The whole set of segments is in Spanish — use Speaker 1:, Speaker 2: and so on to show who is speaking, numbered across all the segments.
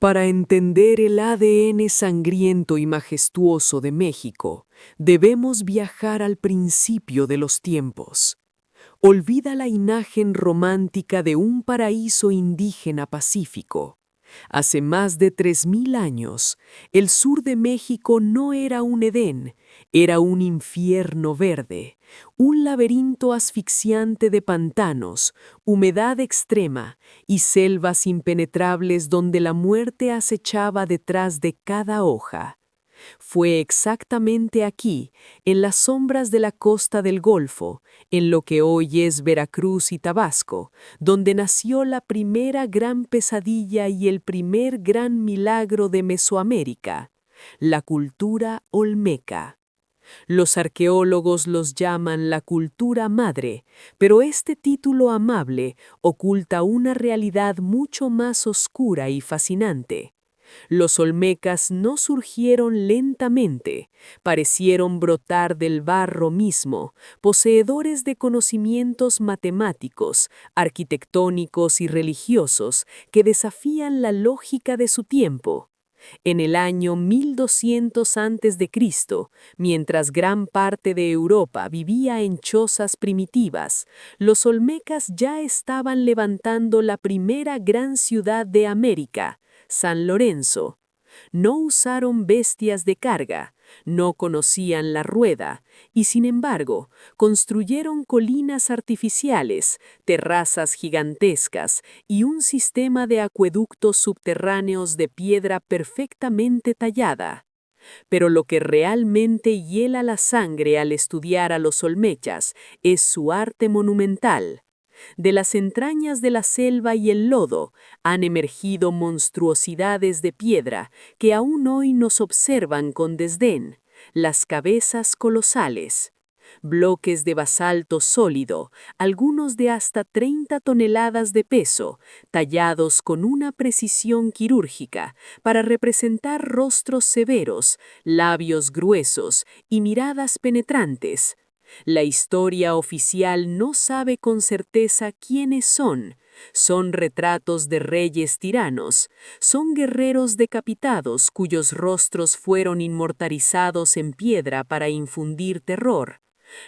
Speaker 1: Para entender el ADN sangriento y majestuoso de México, debemos viajar al principio de los tiempos. Olvida la imagen romántica de un paraíso indígena pacífico. Hace más de 3000 años, el sur de México no era un Edén, era un infierno verde, un laberinto asfixiante de pantanos, humedad extrema y selvas impenetrables donde la muerte acechaba detrás de cada hoja. Fue exactamente aquí, en las sombras de la costa del Golfo, en lo que hoy es Veracruz y Tabasco, donde nació la primera gran pesadilla y el primer gran milagro de Mesoamérica, la cultura olmeca. Los arqueólogos los llaman la cultura madre, pero este título amable oculta una realidad mucho más oscura y fascinante. Los olmecas no surgieron lentamente, parecieron brotar del barro mismo, poseedores de conocimientos matemáticos, arquitectónicos y religiosos que desafían la lógica de su tiempo. En el año 1200 a.C., mientras gran parte de Europa vivía en chozas primitivas, los olmecas ya estaban levantando la primera gran ciudad de América, San Lorenzo. No usaron bestias de carga, no conocían la rueda, y sin embargo, construyeron colinas artificiales, terrazas gigantescas y un sistema de acueductos subterráneos de piedra perfectamente tallada. Pero lo que realmente hiela la sangre al estudiar a los olmecas es su arte monumental. De las entrañas de la selva y el lodo han emergido monstruosidades de piedra que aún hoy nos observan con desdén, las cabezas colosales. Bloques de basalto sólido, algunos de hasta 30 toneladas de peso, tallados con una precisión quirúrgica para representar rostros severos, labios gruesos y miradas penetrantes. La historia oficial no sabe con certeza quiénes son. Son retratos de reyes tiranos, son guerreros decapitados cuyos rostros fueron inmortalizados en piedra para infundir terror.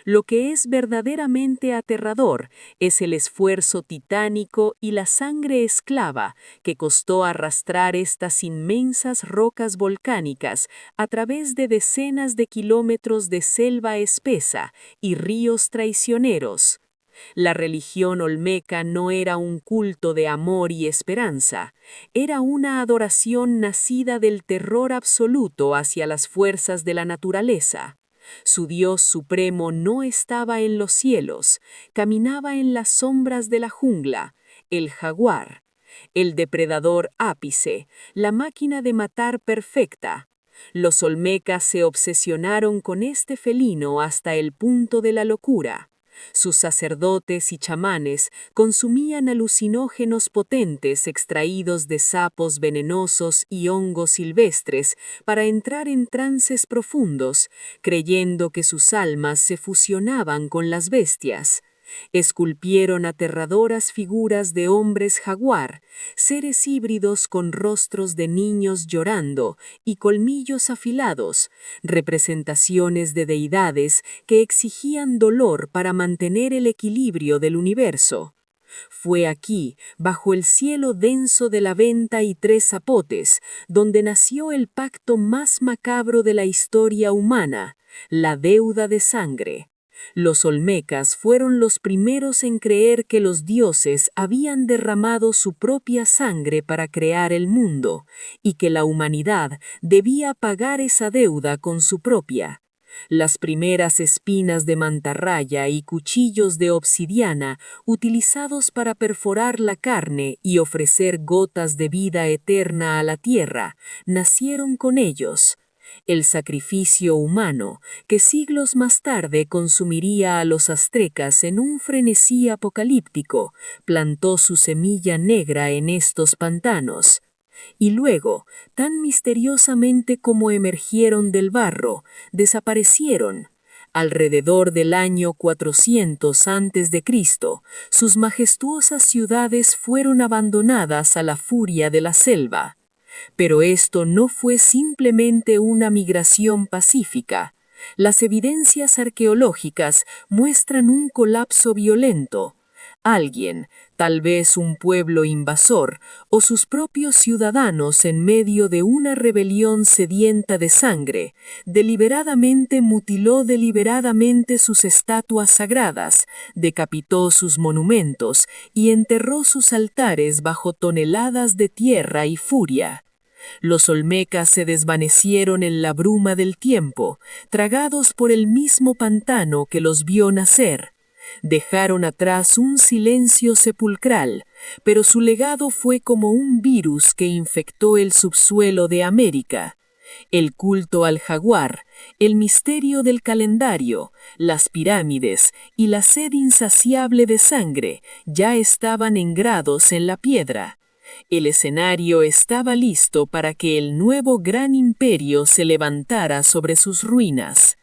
Speaker 1: Lo que es verdaderamente aterrador es el esfuerzo titánico y la sangre esclava que costó arrastrar estas inmensas rocas volcánicas a través de decenas de kilómetros de selva espesa y ríos traicioneros. La religión olmeca no era un culto de amor y esperanza, era una adoración nacida del terror absoluto hacia las fuerzas de la naturaleza. Su Dios supremo no estaba en los cielos, caminaba en las sombras de la jungla, el jaguar, el depredador ápice, la máquina de matar perfecta. Los olmecas se obsesionaron con este felino hasta el punto de la locura. Sus sacerdotes y chamanes consumían alucinógenos potentes extraídos de sapos venenosos y hongos silvestres para entrar en trances profundos, creyendo que sus almas se fusionaban con las bestias. Esculpieron aterradoras figuras de hombres jaguar, seres híbridos con rostros de niños llorando y colmillos afilados, representaciones de deidades que exigían dolor para mantener el equilibrio del universo. Fue aquí, bajo el cielo denso de la venta y tres zapotes, donde nació el pacto más macabro de la historia humana, la deuda de sangre. Los olmecas fueron los primeros en creer que los dioses habían derramado su propia sangre para crear el mundo y que la humanidad debía pagar esa deuda con su propia. Las primeras espinas de mantarraya y cuchillos de obsidiana, utilizados para perforar la carne y ofrecer gotas de vida eterna a la tierra, nacieron con ellos. El sacrificio humano, que siglos más tarde consumiría a los aztecas en un frenesí apocalíptico, plantó su semilla negra en estos pantanos. Y luego, tan misteriosamente como emergieron del barro, desaparecieron. Alrededor del año 400 a.C., sus majestuosas ciudades fueron abandonadas a la furia de la selva. Pero esto no fue simplemente una migración pacífica. Las evidencias arqueológicas muestran un colapso violento. Alguien, tal vez un pueblo invasor, o sus propios ciudadanos en medio de una rebelión sedienta de sangre, deliberadamente mutiló deliberadamente sus estatuas sagradas, decapitó sus monumentos y enterró sus altares bajo toneladas de tierra y furia. Los olmecas se desvanecieron en la bruma del tiempo, tragados por el mismo pantano que los vio nacer. Dejaron atrás un silencio sepulcral, pero su legado fue como un virus que infectó el subsuelo de América. El culto al jaguar, el misterio del calendario, las pirámides y la sed insaciable de sangre ya estaban engrados en la piedra. El escenario estaba listo para que el nuevo gran imperio se levantara sobre sus ruinas.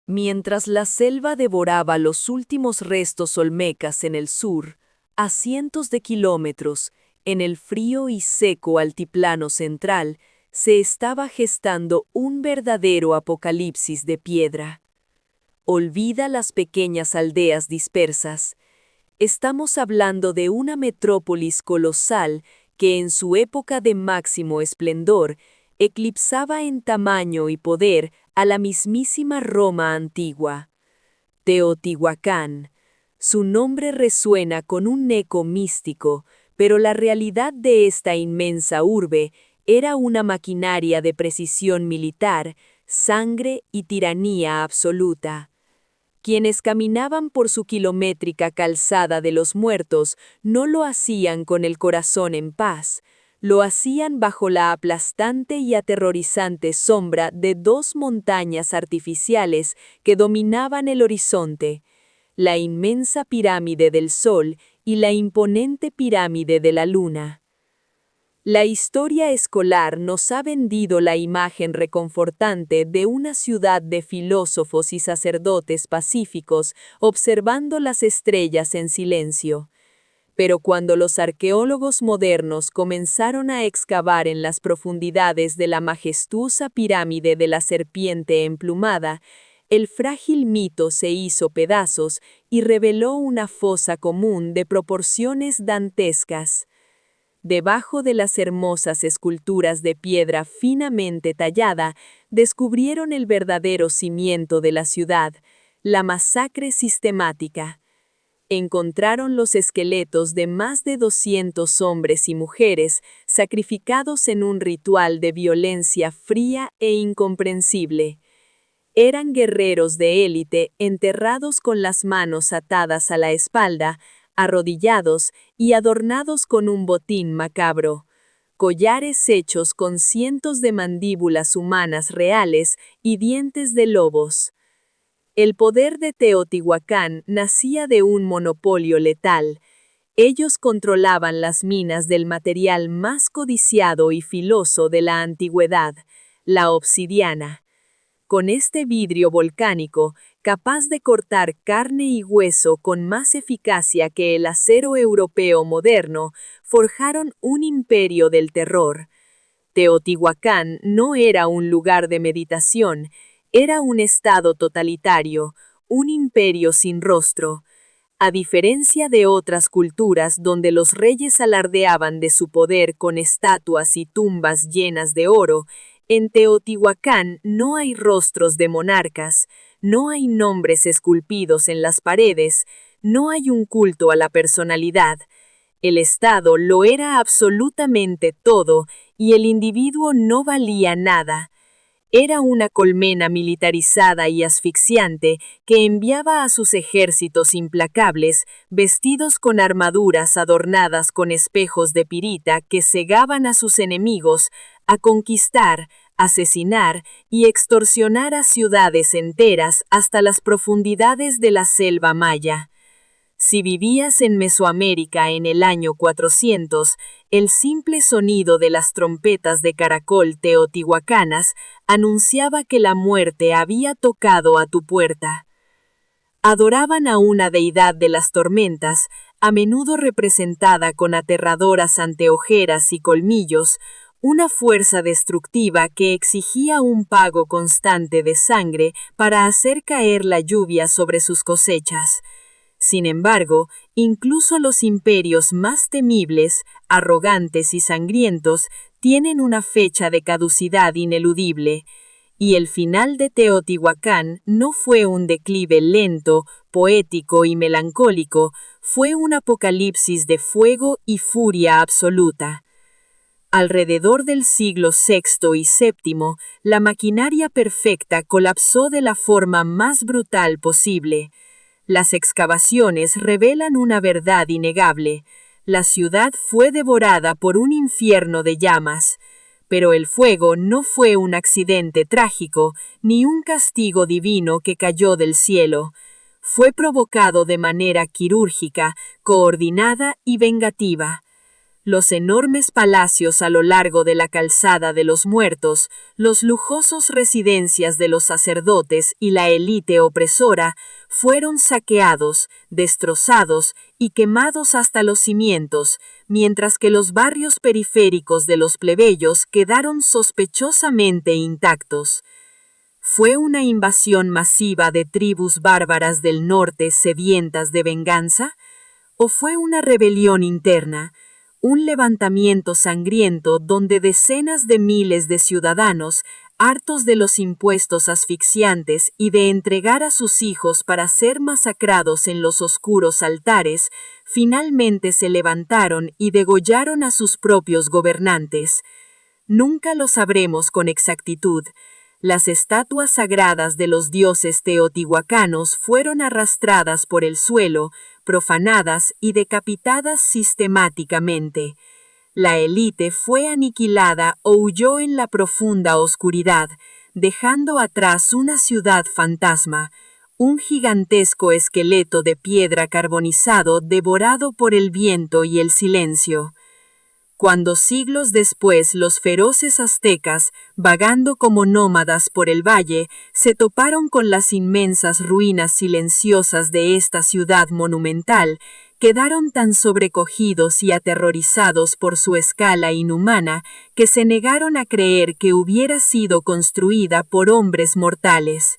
Speaker 1: Mientras la selva devoraba los últimos restos olmecas en el sur, a cientos de kilómetros, en el frío y seco altiplano central, se estaba gestando un verdadero apocalipsis de piedra. Olvida las pequeñas aldeas dispersas. Estamos hablando de una metrópolis colosal que en su época de máximo esplendor eclipsaba en tamaño y poder a la mismísima Roma antigua. Teotihuacán. Su nombre resuena con un eco místico, pero la realidad de esta inmensa urbe era una maquinaria de precisión militar, sangre y tiranía absoluta. Quienes caminaban por su kilométrica calzada de los muertos no lo hacían con el corazón en paz, lo hacían bajo la aplastante y aterrorizante sombra de dos montañas artificiales que dominaban el horizonte, la inmensa pirámide del Sol y la imponente pirámide de la Luna. La historia escolar nos ha vendido la imagen reconfortante de una ciudad de filósofos y sacerdotes pacíficos observando las estrellas en silencio. Pero cuando los arqueólogos modernos comenzaron a excavar en las profundidades de la majestuosa pirámide de la serpiente emplumada, el frágil mito se hizo pedazos y reveló una fosa común de proporciones dantescas. Debajo de las hermosas esculturas de piedra finamente tallada, descubrieron el verdadero cimiento de la ciudad, la masacre sistemática. Encontraron los esqueletos de más de 200 hombres y mujeres sacrificados en un ritual de violencia fría e incomprensible. Eran guerreros de élite enterrados con las manos atadas a la espalda, arrodillados y adornados con un botín macabro, collares hechos con cientos de mandíbulas humanas reales y dientes de lobos. El poder de Teotihuacán nacía de un monopolio letal. Ellos controlaban las minas del material más codiciado y filoso de la antigüedad, la obsidiana. Con este vidrio volcánico, capaz de cortar carne y hueso con más eficacia que el acero europeo moderno, forjaron un imperio del terror. Teotihuacán no era un lugar de meditación, era un estado totalitario, un imperio sin rostro. A diferencia de otras culturas donde los reyes alardeaban de su poder con estatuas y tumbas llenas de oro, en Teotihuacán no hay rostros de monarcas, no hay nombres esculpidos en las paredes, no hay un culto a la personalidad. El Estado lo era absolutamente todo y el individuo no valía nada. Era una colmena militarizada y asfixiante que enviaba a sus ejércitos implacables, vestidos con armaduras adornadas con espejos de pirita que cegaban a sus enemigos, a conquistar, asesinar y extorsionar a ciudades enteras hasta las profundidades de la selva maya. Si vivías en Mesoamérica en el año 400, el simple sonido de las trompetas de caracol teotihuacanas anunciaba que la muerte había tocado a tu puerta. Adoraban a una deidad de las tormentas, a menudo representada con aterradoras anteojeras y colmillos,
Speaker 2: una fuerza destructiva que exigía un pago constante de sangre para hacer caer la lluvia sobre sus cosechas. Sin embargo, incluso los imperios más temibles, arrogantes y sangrientos tienen una fecha de caducidad ineludible, y el final de Teotihuacán no fue un declive lento, poético y melancólico, fue un apocalipsis de fuego y furia absoluta. Alrededor del siglo VI y VII, la maquinaria perfecta colapsó de la forma más brutal posible. Las excavaciones revelan una verdad innegable. La ciudad fue devorada por un infierno de llamas, pero el fuego no fue un accidente trágico, ni un castigo divino que cayó del cielo. Fue provocado de manera quirúrgica, coordinada y vengativa. Los enormes palacios a lo largo de la calzada de los muertos, los lujosos residencias de los sacerdotes y la élite opresora fueron saqueados, destrozados y quemados hasta los cimientos, mientras que los barrios periféricos de los plebeyos quedaron sospechosamente intactos. ¿Fue una invasión masiva de tribus bárbaras del norte sedientas de venganza? ¿O fue una rebelión interna? Un levantamiento sangriento donde decenas de miles de ciudadanos, hartos de los impuestos asfixiantes y de entregar a sus hijos para ser masacrados en los oscuros altares, finalmente se levantaron y degollaron a sus propios gobernantes. Nunca lo sabremos con exactitud. Las estatuas sagradas de los dioses teotihuacanos fueron arrastradas por el suelo, profanadas y decapitadas sistemáticamente. La élite fue aniquilada o huyó en la profunda oscuridad, dejando atrás una ciudad fantasma, un gigantesco esqueleto de piedra carbonizado devorado por el viento y el silencio. Cuando siglos después los feroces aztecas, vagando como nómadas por el valle, se toparon con las inmensas ruinas silenciosas de esta ciudad monumental, quedaron tan sobrecogidos y aterrorizados por su escala inhumana que se negaron a creer que hubiera sido construida por hombres mortales.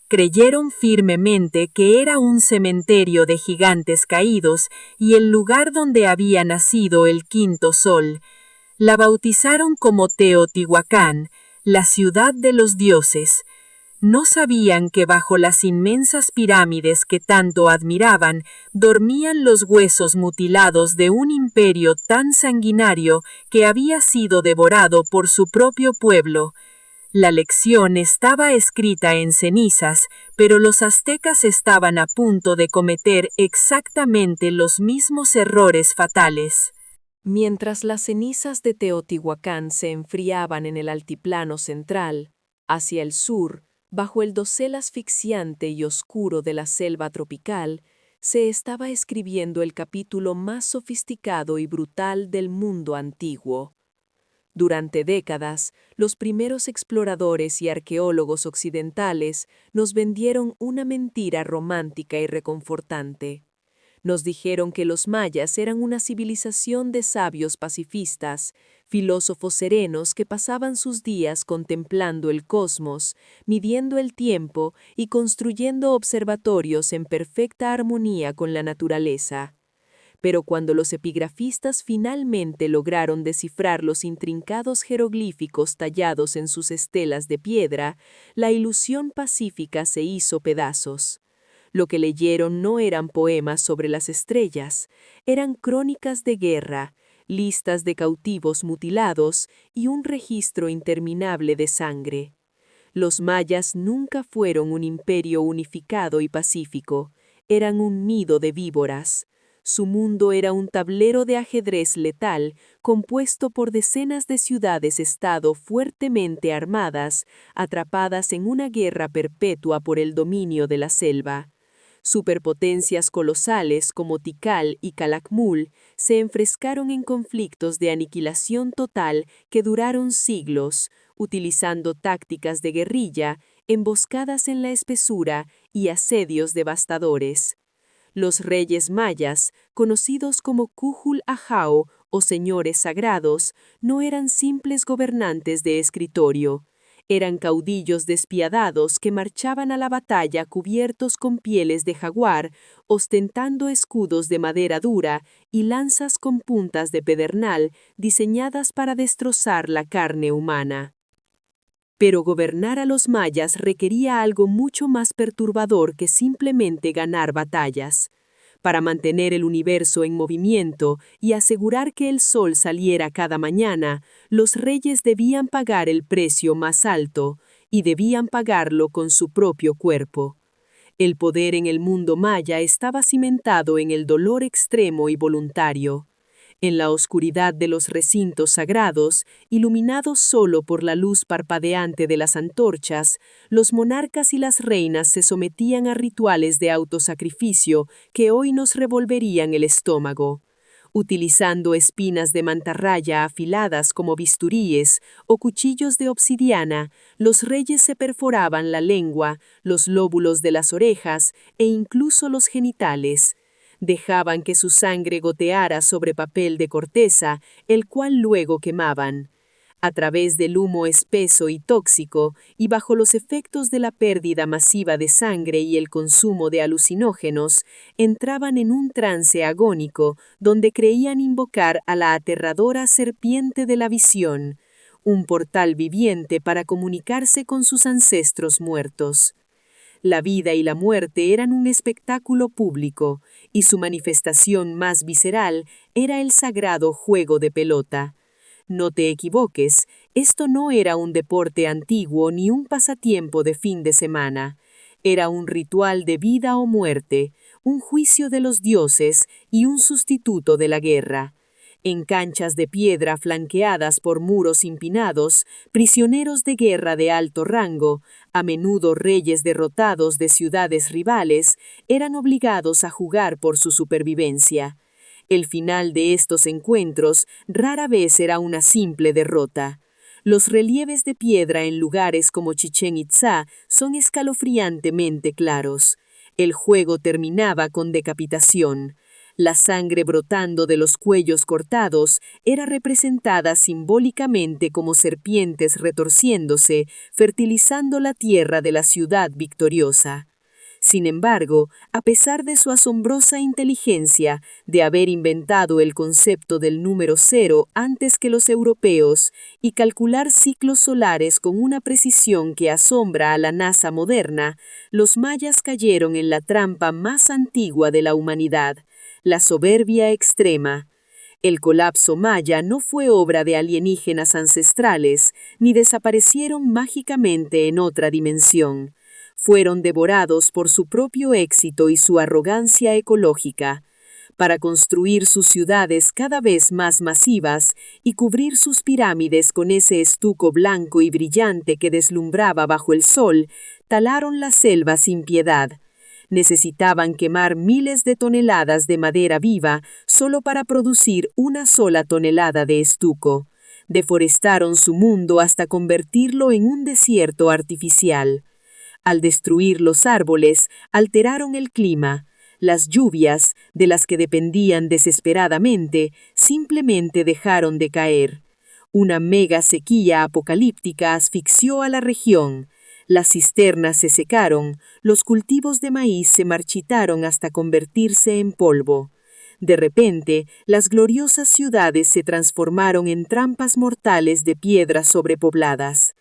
Speaker 2: Creyeron firmemente que era un cementerio de gigantes caídos y el lugar donde había nacido el quinto sol. La bautizaron como Teotihuacán, la ciudad de los dioses. No sabían que bajo las inmensas pirámides que tanto admiraban dormían los huesos mutilados de un imperio tan sanguinario que había sido devorado por su propio pueblo. La lección estaba escrita en cenizas, pero los aztecas estaban a punto de cometer exactamente los mismos errores fatales.
Speaker 1: Mientras las cenizas de Teotihuacán se enfriaban en el altiplano central, hacia el sur, bajo el dosel asfixiante y oscuro de la selva tropical, se estaba escribiendo el capítulo más sofisticado y brutal del mundo antiguo. Durante décadas, los primeros exploradores y arqueólogos occidentales nos vendieron una mentira romántica y reconfortante. Nos dijeron que los mayas eran una civilización de sabios pacifistas, filósofos serenos que pasaban sus días contemplando el cosmos, midiendo el tiempo y construyendo observatorios en perfecta armonía con la naturaleza. Pero cuando los epigrafistas finalmente lograron descifrar los intrincados jeroglíficos tallados en sus estelas de piedra, la ilusión pacífica se hizo pedazos. Lo que leyeron no eran poemas sobre las estrellas, eran crónicas de guerra, listas de cautivos mutilados y un registro interminable de sangre. Los mayas nunca fueron un imperio unificado y pacífico, eran un nido de víboras. Su mundo era un tablero de ajedrez letal compuesto por decenas de ciudades-estado fuertemente armadas, atrapadas en una guerra perpetua por el dominio de la selva. Superpotencias colosales como Tikal y Calakmul se enfrescaron en conflictos de aniquilación total que duraron siglos, utilizando tácticas de guerrilla, emboscadas en la espesura y asedios devastadores. Los reyes mayas, conocidos como Cújul Ajao
Speaker 2: o señores sagrados, no eran simples gobernantes de escritorio. Eran caudillos despiadados que marchaban a la batalla cubiertos con pieles de jaguar, ostentando escudos de madera dura y lanzas con puntas de pedernal diseñadas para destrozar la carne humana. Pero gobernar a los mayas requería algo mucho más perturbador que simplemente ganar batallas. Para mantener el universo en movimiento y asegurar que el sol saliera cada mañana, los reyes debían pagar el precio más alto, y debían pagarlo con su propio cuerpo. El poder en el mundo maya estaba cimentado en el dolor extremo y voluntario. En la oscuridad de los recintos sagrados, iluminados solo por la luz parpadeante de las antorchas, los monarcas y las reinas se sometían a rituales de autosacrificio que hoy nos revolverían el estómago. Utilizando espinas de mantarraya afiladas como bisturíes o cuchillos de obsidiana, los reyes se perforaban la lengua, los lóbulos de las orejas e incluso los genitales. Dejaban que su sangre goteara sobre papel de corteza, el cual luego quemaban. A través del humo espeso y tóxico, y bajo los efectos de la pérdida masiva de sangre y el consumo de alucinógenos, entraban en un trance agónico donde creían invocar a la aterradora serpiente de la visión, un portal viviente para comunicarse con sus ancestros muertos. La vida y la muerte eran un espectáculo público, y su manifestación más visceral era el sagrado juego de pelota. No te equivoques, esto no era un deporte antiguo ni un pasatiempo de fin de semana. Era un ritual de vida o muerte, un juicio de los dioses y un sustituto de la guerra. En canchas de piedra flanqueadas por muros empinados, prisioneros de guerra de alto rango, a menudo reyes derrotados de ciudades rivales, eran obligados a jugar por su supervivencia. El final de estos encuentros rara vez era una simple derrota. Los relieves de piedra en lugares como Chichén Itzá son escalofriantemente claros. El juego terminaba con decapitación. La sangre brotando de los cuellos cortados era representada simbólicamente como serpientes retorciéndose, fertilizando la tierra de la ciudad victoriosa. Sin embargo, a pesar de su asombrosa inteligencia de haber inventado el concepto del número 0 antes que los europeos y calcular ciclos solares con una precisión que asombra a la NASA moderna, los mayas cayeron en la trampa más antigua de la humanidad, la soberbia extrema. El colapso maya no fue obra de alienígenas ancestrales, ni desaparecieron mágicamente en otra dimensión. Fueron devorados por su propio éxito y su arrogancia ecológica. Para construir sus ciudades cada vez más masivas y cubrir sus pirámides con ese estuco blanco y brillante que deslumbraba bajo el sol, talaron la selva sin piedad. Necesitaban quemar miles de toneladas de madera viva solo para producir una sola tonelada de estuco. Deforestaron su mundo hasta convertirlo en un desierto artificial. Al destruir los árboles, alteraron el clima. Las lluvias, de las que dependían desesperadamente, simplemente dejaron de caer. Una mega sequía apocalíptica asfixió a la región. Las cisternas se secaron, los cultivos de maíz se marchitaron hasta convertirse en polvo. De repente, las gloriosas ciudades se transformaron en trampas mortales de piedras sobrepobladas.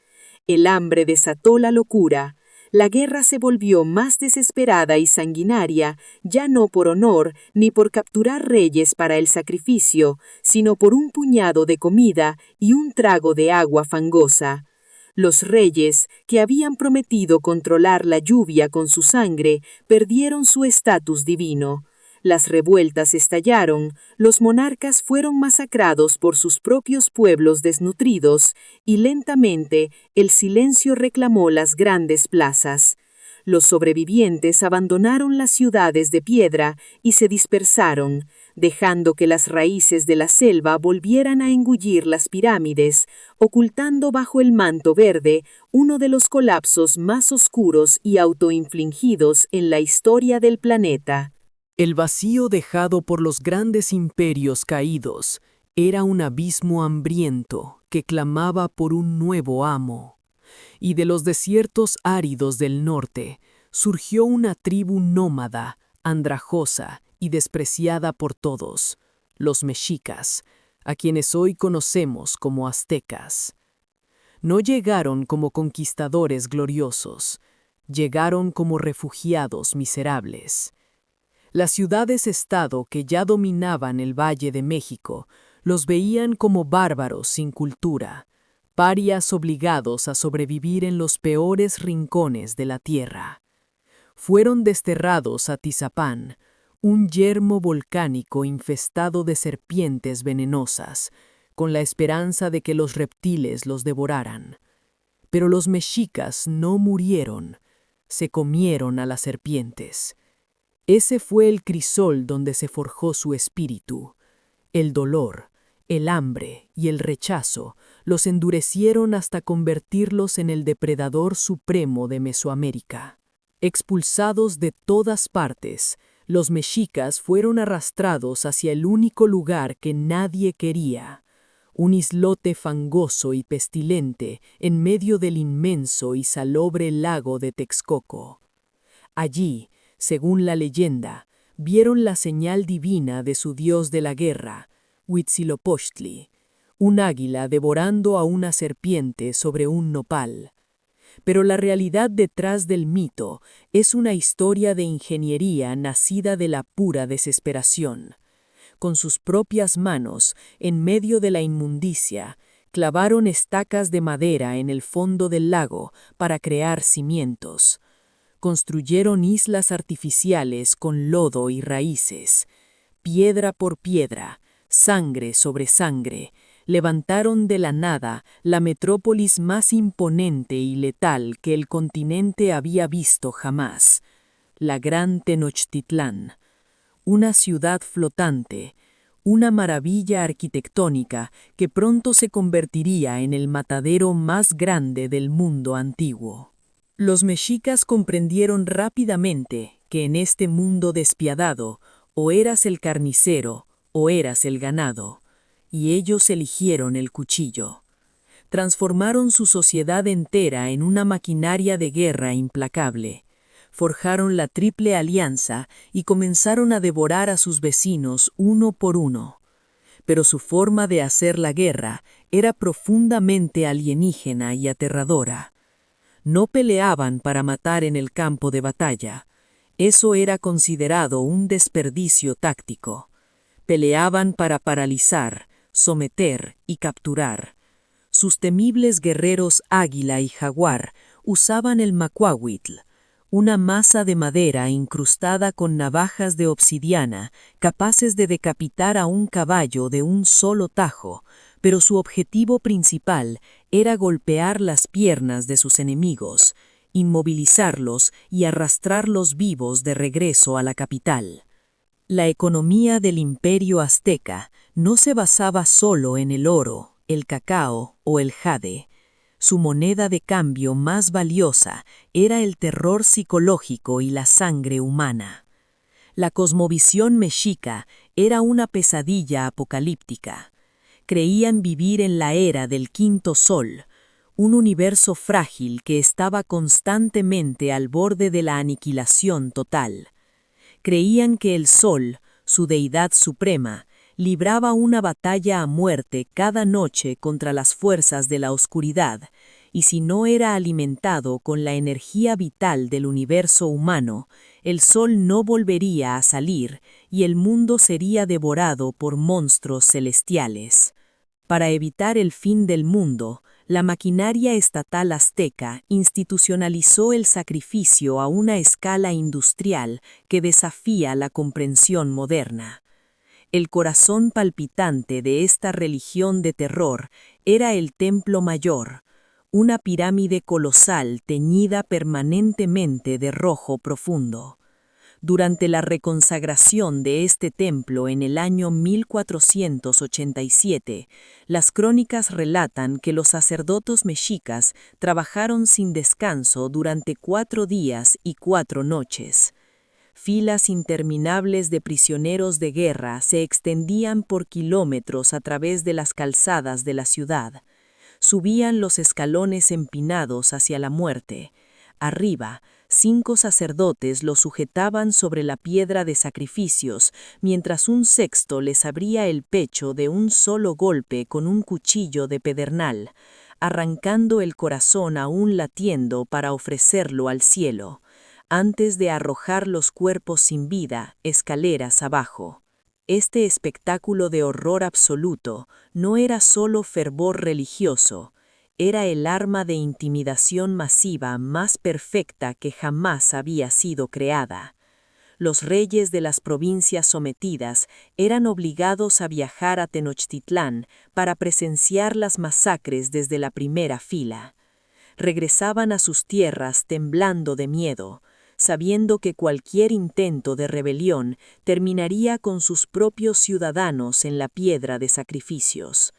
Speaker 2: El hambre desató la locura. La guerra se volvió más desesperada y sanguinaria, ya no por honor ni por capturar reyes para el sacrificio, sino por un puñado de comida y un trago de agua fangosa. Los reyes, que habían prometido controlar la lluvia con su sangre, perdieron su estatus divino. Las revueltas estallaron, los monarcas fueron masacrados por sus propios pueblos desnutridos, y lentamente el silencio reclamó las grandes plazas. Los sobrevivientes abandonaron las ciudades de piedra y se dispersaron, dejando que las raíces de la selva volvieran a engullir las pirámides, ocultando bajo el manto verde uno de los colapsos más oscuros y autoinfligidos en la historia del planeta.
Speaker 1: El vacío dejado por los grandes imperios caídos Era un abismo hambriento que clamaba por un nuevo amo. Y de los desiertos áridos del norte surgió una tribu nómada, andrajosa y despreciada por todos, los mexicas, a quienes hoy conocemos como aztecas. No llegaron como conquistadores gloriosos, llegaron como refugiados miserables. Las ciudades-estado que ya dominaban el Valle de México los veían como bárbaros sin cultura, parias obligados a sobrevivir en los peores rincones de la tierra. Fueron desterrados a Tizapán, un yermo volcánico infestado de serpientes venenosas, con la esperanza de que los reptiles los devoraran. Pero los mexicas no murieron, se comieron a las serpientes. Ese fue el crisol donde se forjó su espíritu. El dolor, el hambre y el rechazo los endurecieron hasta convertirlos en el depredador supremo de Mesoamérica. Expulsados de todas partes, los mexicas fueron arrastrados hacia el único lugar que nadie quería, un islote fangoso y pestilente en medio del inmenso y salobre lago de Texcoco. Allí, según la leyenda, vieron la señal divina de su dios de la guerra, Huitzilopochtli, un águila devorando a una serpiente sobre un nopal. Pero la realidad detrás del mito es una historia de ingeniería nacida de la pura desesperación. Con sus propias manos, en medio de la inmundicia, clavaron estacas de madera en el fondo del lago para crear cimientos. Construyeron islas artificiales con lodo y raíces. Piedra por piedra, sangre sobre sangre, levantaron de la nada la metrópolis más imponente y letal que el continente había visto jamás, la Gran Tenochtitlán, una ciudad flotante, una maravilla arquitectónica que pronto se convertiría en el matadero más grande del mundo antiguo. Los mexicas comprendieron rápidamente que en este mundo despiadado o eras el carnicero o eras el ganado, y ellos eligieron el cuchillo. Transformaron su sociedad entera en una maquinaria de guerra implacable. Forjaron la Triple Alianza y comenzaron a devorar a sus vecinos uno por uno. Pero su forma de hacer la guerra era profundamente alienígena y aterradora. No peleaban para matar en el campo de batalla. Eso era considerado un desperdicio táctico. Peleaban para paralizar, someter y capturar. Sus temibles guerreros Águila y Jaguar usaban el macuahuitl, una masa de madera incrustada con navajas de obsidiana capaces de decapitar a un caballo de un solo tajo, pero su objetivo principal era golpear las piernas de sus enemigos, inmovilizarlos y arrastrarlos vivos de regreso a la capital. La economía del imperio azteca no se basaba solo en el oro, el cacao o el jade. Su moneda de cambio más valiosa era el terror psicológico y la sangre humana. La cosmovisión mexica era una pesadilla apocalíptica. Creían vivir en la era del quinto sol, un universo frágil que estaba constantemente al borde de la aniquilación total. Creían que el sol, su deidad suprema, libraba una batalla a muerte cada noche contra las fuerzas de la oscuridad, y si no era alimentado con la energía vital del universo humano, el sol no volvería a salir y el mundo sería devorado por monstruos celestiales. Para evitar el fin del mundo, la maquinaria estatal azteca institucionalizó el sacrificio a una escala industrial que desafía la comprensión moderna. El corazón palpitante de esta religión de terror era el Templo Mayor, una pirámide colosal teñida permanentemente de rojo profundo. Durante la reconsagración de este templo en el año 1487, las crónicas relatan que los sacerdotes mexicas trabajaron sin descanso durante 4 días y 4 noches.
Speaker 2: Filas interminables de prisioneros de guerra se extendían por kilómetros a través de las calzadas de la ciudad. Subían los escalones empinados hacia la muerte. Arriba, 5 sacerdotes los sujetaban sobre la piedra de sacrificios, mientras un sexto les abría el pecho de un solo golpe con un cuchillo de pedernal, arrancando el corazón aún latiendo para ofrecerlo al cielo, antes de arrojar los cuerpos sin vida escaleras abajo. Este espectáculo de horror absoluto no era solo fervor religioso, era el arma de intimidación masiva más perfecta que jamás había sido creada. Los reyes de las provincias sometidas eran obligados a viajar a Tenochtitlán para presenciar las masacres desde la primera fila. Regresaban a sus tierras temblando de miedo, sabiendo que cualquier intento de rebelión terminaría con sus propios ciudadanos en la piedra de sacrificios.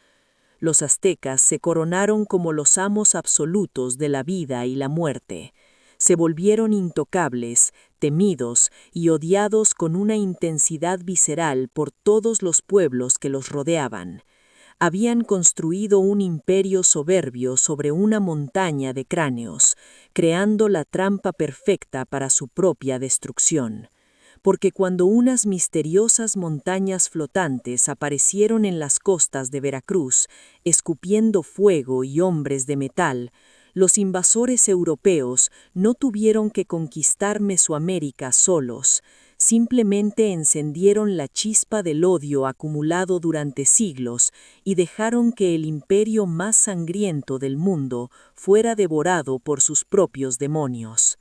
Speaker 2: Los aztecas se coronaron como los amos absolutos de la vida y la muerte. Se volvieron intocables, temidos y odiados con una intensidad visceral por todos los pueblos que los rodeaban. Habían construido un imperio soberbio sobre una montaña de cráneos, creando la trampa perfecta para su propia destrucción. Porque cuando unas misteriosas montañas flotantes aparecieron en las costas de Veracruz, escupiendo fuego y hombres de metal, los invasores europeos no tuvieron que conquistar Mesoamérica solos, simplemente encendieron la chispa del odio acumulado durante siglos y dejaron que el imperio más sangriento del mundo fuera devorado por sus propios demonios.